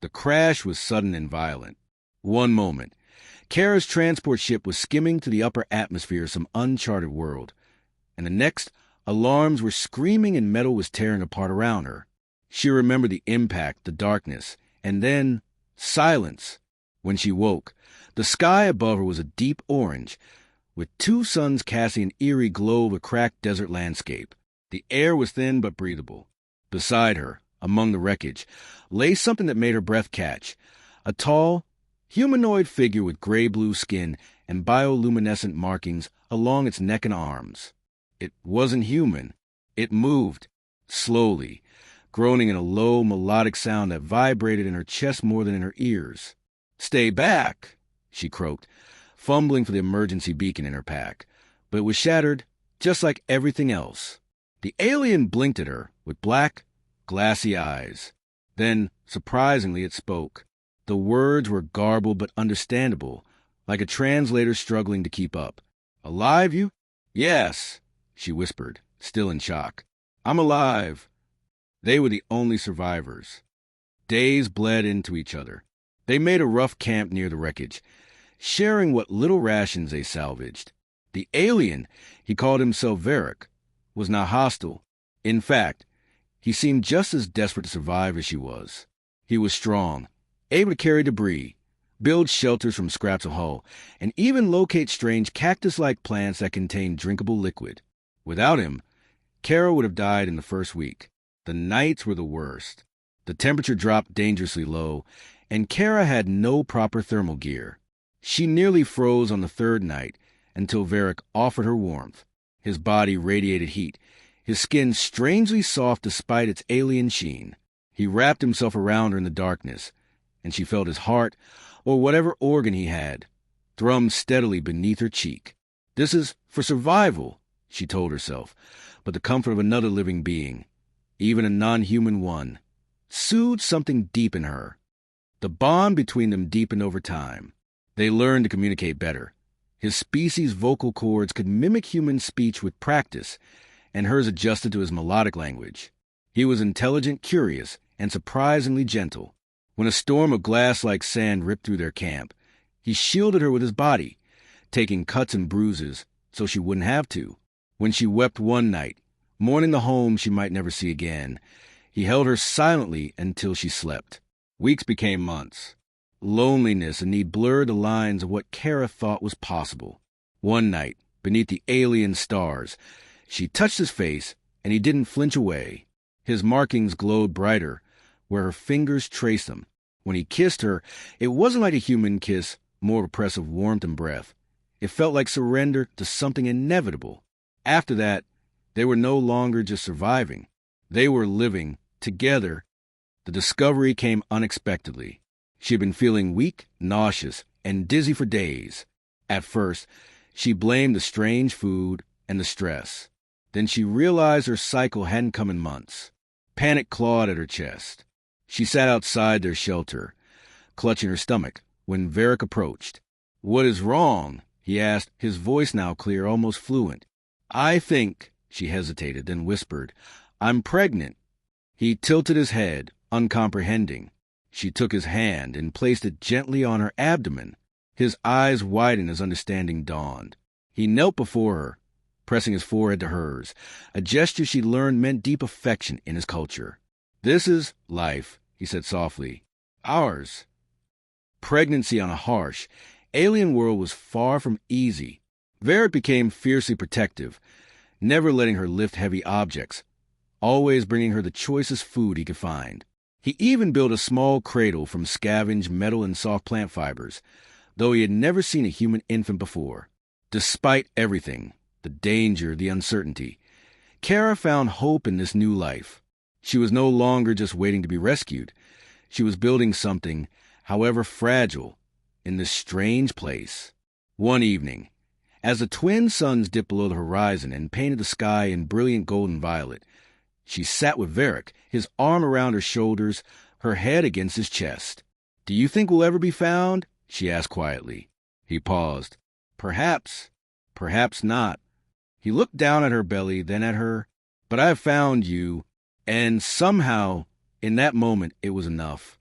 The crash was sudden and violent. One moment, Kara's transport ship was skimming through the upper atmosphere of some uncharted world, and the next, alarms were screaming and metal was tearing apart around her. She remembered the impact, the darkness, and then silence. When she woke, the sky above her was a deep orange, with two suns casting an eerie glow of a cracked desert landscape. The air was thin but breathable. Beside her, among the wreckage, lay something that made her breath catch. A tall, humanoid figure with gray-blue skin and bioluminescent markings along its neck and arms. It wasn't human. It moved, slowly, groaning in a low, melodic sound that vibrated in her chest more than in her ears. "Stay back," she croaked, fumbling for the emergency beacon in her pack. But it was shattered, just like everything else. The alien blinked at her with black, glassy eyes. Then, surprisingly, it spoke. The words were garbled but understandable, like a translator struggling to keep up. "Alive, you?" "Yes," she whispered, still in shock. "I'm alive." They were the only survivors. Days bled into each other. They made a rough camp near the wreckage, sharing what little rations they salvaged. The alien, he called himself Varric, was not hostile. In fact, he seemed just as desperate to survive as she was. He was strong, able to carry debris, build shelters from scraps of hull, and even locate strange cactus-like plants that contained drinkable liquid. Without him, Kara would have died in the first week. The nights were the worst. The temperature dropped dangerously low, and Kara had no proper thermal gear. She nearly froze on the third night until Varric offered her warmth. His body radiated heat, his skin strangely soft despite its alien sheen. He wrapped himself around her in the darkness, and she felt his heart, or whatever organ he had, thrum steadily beneath her cheek. This is for survival, she told herself, but the comfort of another living being, even a non-human one, soothed something deep in her. The bond between them deepened over time. They learned to communicate better. His species' vocal cords could mimic human speech with practice, and hers adjusted to his melodic language. He was intelligent, curious, and surprisingly gentle. When a storm of glass-like sand ripped through their camp, he shielded her with his body, taking cuts and bruises so she wouldn't have to. When she wept one night, mourning the home she might never see again, he held her silently until she slept. Weeks became months. Loneliness and need blurred the lines of what Kara thought was possible. One night, beneath the alien stars, she touched his face, and he didn't flinch away. His markings glowed brighter, where her fingers traced them. When he kissed her, it wasn't like a human kiss, more oppressive warmth and breath. It felt like surrender to something inevitable. After that, they were no longer just surviving. They were living together. The discovery came unexpectedly. She had been feeling weak, nauseous, and dizzy for days. At first, she blamed the strange food and the stress. Then she realized her cycle hadn't come in months. Panic clawed at her chest. She sat outside their shelter, clutching her stomach, when Varric approached. "What is wrong?" he asked, his voice now clear, almost fluent. "I think," she hesitated, then whispered, "I'm pregnant." He tilted his head, uncomprehending. She took his hand and placed it gently on her abdomen. His eyes widened as understanding dawned. He knelt before her, pressing his forehead to hers, a gesture she learned meant deep affection in his culture. "This is life," he said softly. "Ours." Pregnancy on a harsh, alien world was far from easy. Varric became fiercely protective, never letting her lift heavy objects, always bringing her the choicest food he could find. He even built a small cradle from scavenged metal and soft plant fibers, though he had never seen a human infant before. Despite everything, the danger, the uncertainty, Kara found hope in this new life. She was no longer just waiting to be rescued. She was building something, however fragile, in this strange place. One evening, as the twin suns dipped below the horizon and painted the sky in brilliant golden violet, she sat with Varric, his arm around her shoulders, her head against his chest. "Do you think we'll ever be found?" she asked quietly. He paused. "Perhaps. Perhaps not." He looked down at her belly, then at her. "But I have found you." And somehow, in that moment, it was enough.